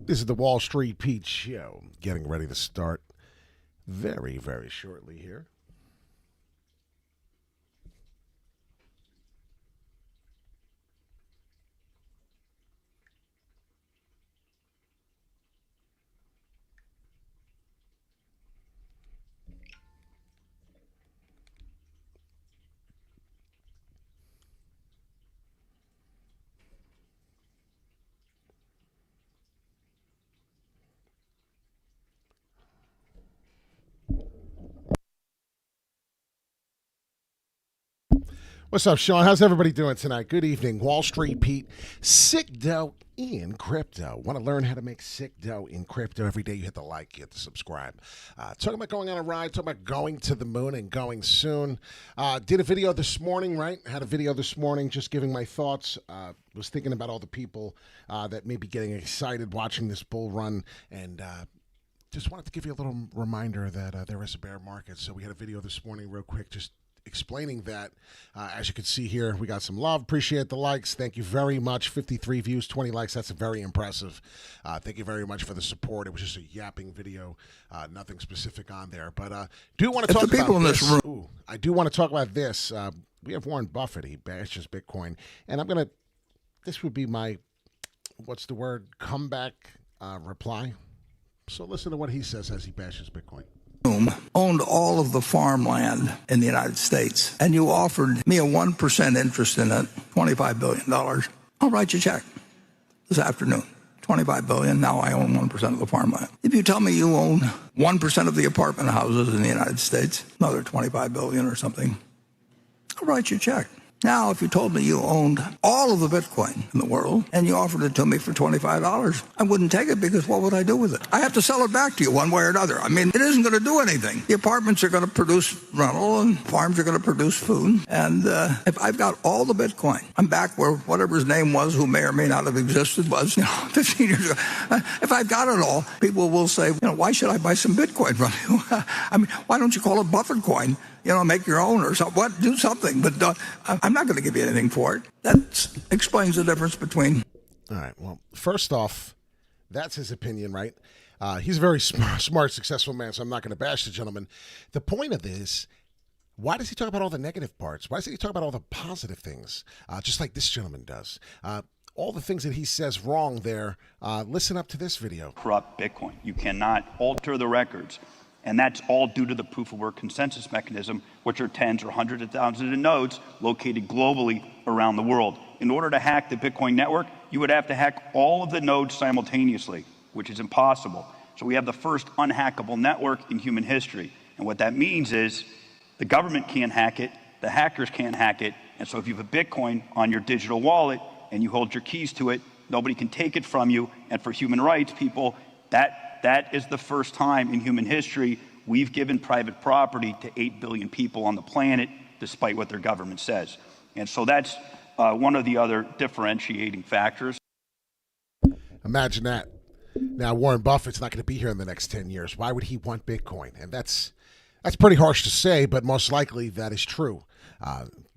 This is the Wall Street Pete Show, getting ready to start very, very shortly here. What's up, Sean? How's everybody doing tonight? Good evening. Wall Street Pete. Sick dough in crypto. Want to learn how to make sick dough in crypto every day? You hit the like, you hit the subscribe. Talking about going on a ride, talking about going to the moon and going soon. Did a video this morning, right? Had a video this morning just giving my thoughts. Was thinking about all the people that may be getting excited watching this bull run, and just wanted to give you a little reminder that there is a bear market. So we had a video this morning real quick just explaining that. As you can see here, we got some love. Appreciate the likes. Thank you very much. 53 views, 20 likes. That's very impressive. Thank you very much for the support. It was just a yapping video, nothing specific on there. But do want to talk about people in this room. Ooh, I do want to talk about this. We have Warren Buffett. He bashes Bitcoin, and I'm gonna. This would be my, what's the word? Comeback reply. So listen to what he says as he bashes Bitcoin. Owned all of the farmland in the United States, and you offered me a 1% interest in it, $25 billion. I'll write you a check this afternoon. $25 billion, now I own 1% of the farmland. If you tell me you own 1% of the apartment houses in the United States, another $25 billion or something, I'll write you a check. Now, if you told me you owned all of the Bitcoin in the world and you offered it to me for $25, I wouldn't take it, because what would I do with it? I have to sell it back to you one way or another. I mean, it isn't going to do anything. The apartments are going to produce rental and farms are going to produce food. And if I've got all the Bitcoin, I'm back where whatever his name was, who may or may not have existed, was 15 years ago. If I've got it all, people will say, why should I buy some Bitcoin from you? I mean, why don't you call it Buffett coin? Make your own or something. What? Do something, but I'm not going to give you anything for it. That explains the difference between. All right. Well, first off, that's his opinion, right? He's a very smart, successful man, so I'm not going to bash the gentleman. The point of this, why does he talk about all the negative parts? Why doesn't he talk about all the positive things, just like this gentleman does? All the things that he says wrong there, listen up to this video. Corrupt Bitcoin. You cannot alter the records. And that's all due to the proof of work consensus mechanism, which are tens or hundreds of thousands of nodes located globally around the world. In order to hack the Bitcoin network, you would have to hack all of the nodes simultaneously, which is impossible. So we have the first unhackable network in human history. And what that means is the government can't hack it, the hackers can't hack it. And so if you have a Bitcoin on your digital wallet and you hold your keys to it, nobody can take it from you. And for human rights people, that is the first time in human history we've given private property to 8 billion people on the planet, despite what their government says. And so that's one of the other differentiating factors. Imagine that. Now, Warren Buffett's not going to be here in the next 10 years. Why would he want Bitcoin? And that's pretty harsh to say, but most likely that is true.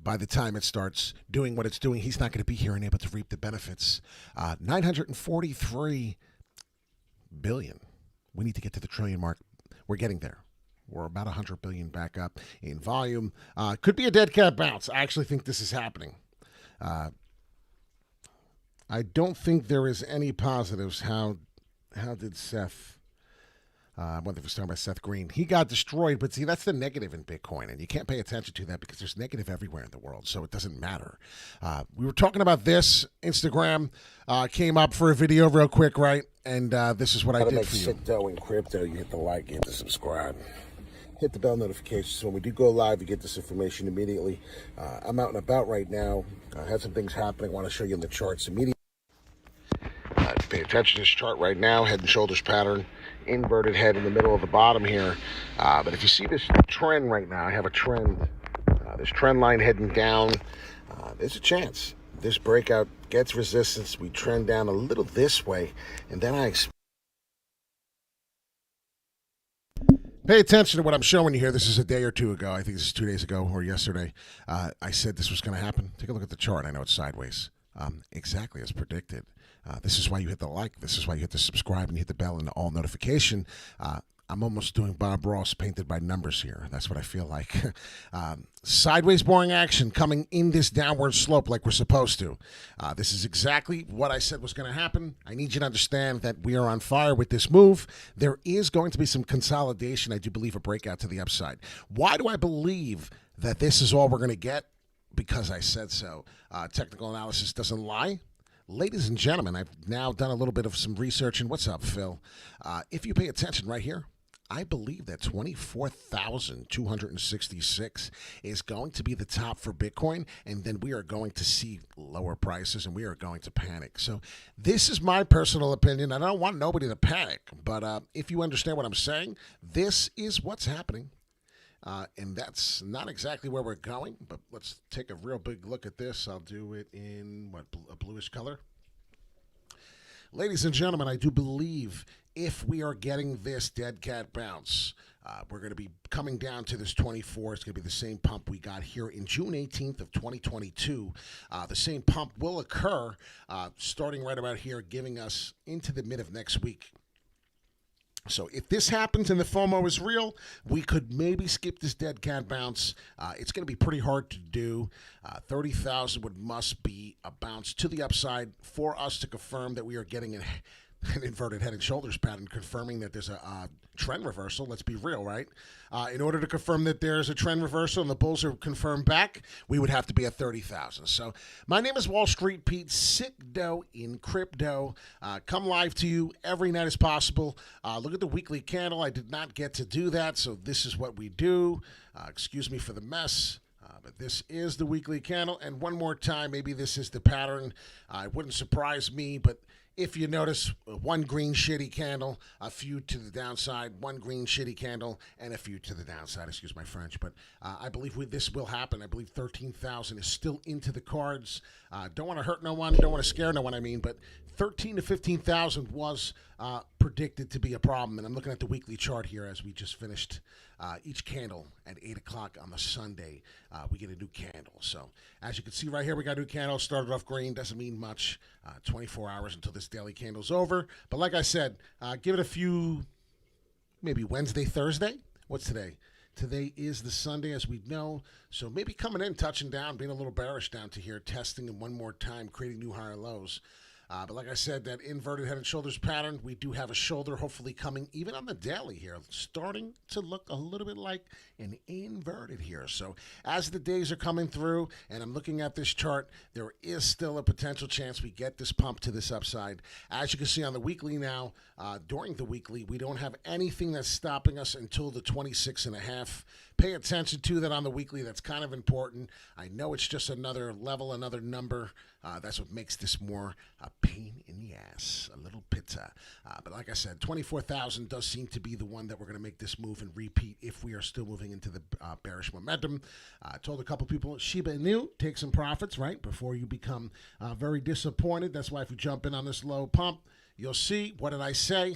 By the time it starts doing what it's doing, he's not going to be here and able to reap the benefits. 943 billion. We need to get to the trillion mark. We're getting there. We're about 100 billion back up in volume. Could be a dead cat bounce. I actually think this is happening. I don't think there is any positives. How did Seth? I wonder if we're talking about Seth Green. He got destroyed, but see, that's the negative in Bitcoin, and you can't pay attention to that because there's negative everywhere in the world, so it doesn't matter. We were talking about this. Instagram came up for a video real quick, right? And this is what I did for you. Sick dough in crypto. You hit the like, you hit the subscribe. Hit the bell notifications so when we do go live, you get this information immediately. I'm out and about right now. I had some things happening. I want to show you in the charts immediately. Pay attention to this chart right now. Head and shoulders pattern. Inverted head in the middle of the bottom here. But if you see this trend right now, I have a trend. This trend line heading down. There's a chance this breakout gets resistance. We trend down a little this way, and then I expect. Pay attention to what I'm showing you here. This is a day or two ago. I think this is 2 days ago or yesterday. I said this was going to happen. Take a look at the chart. I know it's sideways. Exactly as predicted. This is why you hit the like. This is why you hit the subscribe and hit the bell and the all notification. I'm almost doing Bob Ross painted by numbers here. That's what I feel like. Sideways boring action coming in this downward slope like we're supposed to. This is exactly what I said was going to happen. I need you to understand that we are on fire with this move. There is going to be some consolidation. I do believe a breakout to the upside. Why do I believe that this is all we're going to get? Because I said so. Technical analysis doesn't lie. Ladies and gentlemen, I've now done a little bit of some research. And what's up, Phil? If you pay attention right here, I believe that 24,266 is going to be the top for Bitcoin, and then we are going to see lower prices and we are going to panic. So this is my personal opinion. I don't want nobody to panic, but if you understand what I'm saying, this is what's happening. And that's not exactly where we're going, but let's take a real big look at this. I'll do it in, a bluish color. Ladies and gentlemen, I do believe if we are getting this dead cat bounce, we're going to be coming down to this 24. It's going to be the same pump we got here in June 18th of 2022. The same pump will occur starting right about here, giving us into the mid of next week. So if this happens and the FOMO is real, we could maybe skip this dead cat bounce. It's going to be pretty hard to do. 30,000 must be a bounce to the upside for us to confirm that we are getting an inverted head and shoulders pattern, confirming that there's a trend reversal. Let's be real, right? In order to confirm that there's a trend reversal and the bulls are confirmed back, we would have to be at 30,000. So my name is Wall Street Pete, sick dough in crypto. Come live to you every night as possible. Look at the weekly candle. I did not get to do that, so this is what we do. Excuse me for the mess. But this is the weekly candle. And one more time, maybe this is the pattern. It wouldn't surprise me, but if you notice, one green shitty candle, a few to the downside, one green shitty candle, and a few to the downside. Excuse my French. But I believe this will happen. I believe 13,000 is still into the cards. Don't want to hurt no one. Don't want to scare no one, but 13 to 15,000 was predicted to be a problem. And I'm looking at the weekly chart here as we just finished each candle at 8 o'clock on the Sunday. We get a new candle. So as you can see right here, we got a new candle. Started off green. Doesn't mean much. 24 hours until this daily candle's over. But like I said, give it a few, maybe Wednesday, Thursday. What's today? Today is the Sunday, as we know. So maybe coming in, touching down, being a little bearish down to here, testing and one more time, creating new higher lows. But like I said, that inverted head and shoulders pattern, we do have a shoulder hopefully coming even on the daily here, starting to look a little bit like an inverted here. So as the days are coming through and I'm looking at this chart, there is still a potential chance we get this pump to this upside. As you can see on the weekly now, during the weekly, we don't have anything that's stopping us until the 26.5. Pay attention to that on the weekly. That's kind of important. I know it's just another level, another number. That's what makes this more a pain in the ass, a little pizza. But like I said, 24,000 does seem to be the one that we're going to make this move and repeat if we are still moving into the bearish momentum. I told a couple people, Shiba Inu, take some profits, right, before you become very disappointed. That's why if you jump in on this low pump, you'll see, what did I say?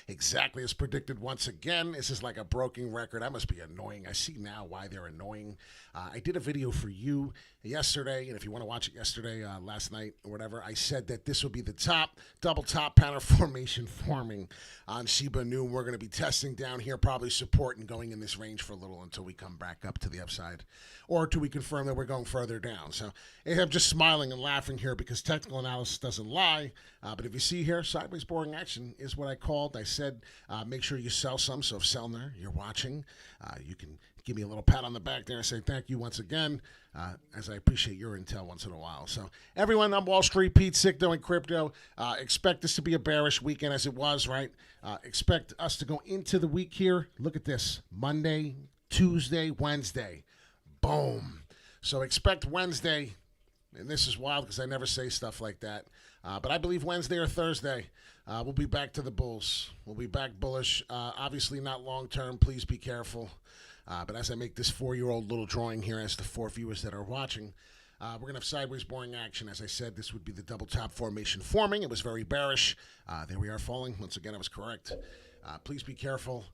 Exactly as predicted once again. This is like a broken record. I must be annoying. I see now why they're annoying. I did a video for you yesterday, and if you want to watch it yesterday, last night or whatever, I said that this would be the top, double top pattern formation forming on Shiba Inu. We're going to be testing down here, probably support and going in this range for a little until we come back up to the upside, or till we confirm that we're going further down. So I'm just smiling and laughing here because technical analysis doesn't lie. But if you see here, sideways boring action is what I called. I said make sure you sell some. So if Selner, you're watching, you can give me a little pat on the back there and say thank you once again, as I appreciate your intel once in a while. So everyone, I'm Wall Street Pete, sick dough in crypto. Expect this to be a bearish weekend as it was, right? Expect us to go into the week here. Look at this. Monday, Tuesday, Wednesday. Boom. So expect Wednesday, and this is wild because I never say stuff like that, but I believe Wednesday or Thursday, we'll be back to the bulls. We'll be back bullish. Obviously not long term. Please be careful. But as I make this 4-year-old little drawing here as the 4 viewers that are watching, we're going to have sideways boring action. As I said, this would be the double top formation forming. It was very bearish. There we are falling. Once again, I was correct. Please be careful.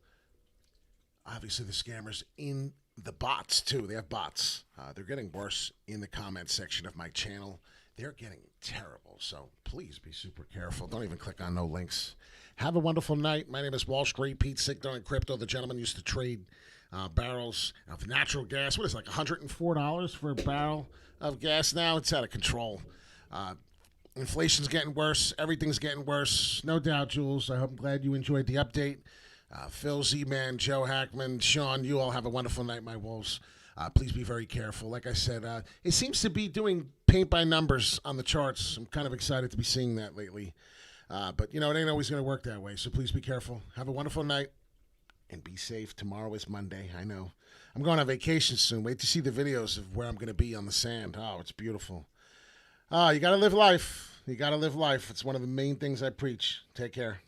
Obviously, the scammers in the bots, too. They have bots. They're getting worse in the comment section of my channel. they're getting terrible. So please be super careful. Don't even click on no links. Have a wonderful night. My name is Wall Street Pete Sigdo in crypto. The gentleman used to trade barrels of natural gas. What is it, like $104 for a barrel of gas now? It's out of control. Inflation's getting worse. Everything's getting worse. No doubt, Jules. I'm glad you enjoyed the update. Phil, Z-Man, Joe Hackman, Sean, you all have a wonderful night, my wolves. Please be very careful. Like I said, it seems to be doing paint by numbers on the charts. I'm kind of excited to be seeing that lately. But, it ain't always going to work that way. So please be careful. Have a wonderful night. And be safe. Tomorrow is Monday. I know. I'm going on vacation soon. Wait to see the videos of where I'm going to be on the sand. Oh, it's beautiful. You got to live life. You got to live life. It's one of the main things I preach. Take care.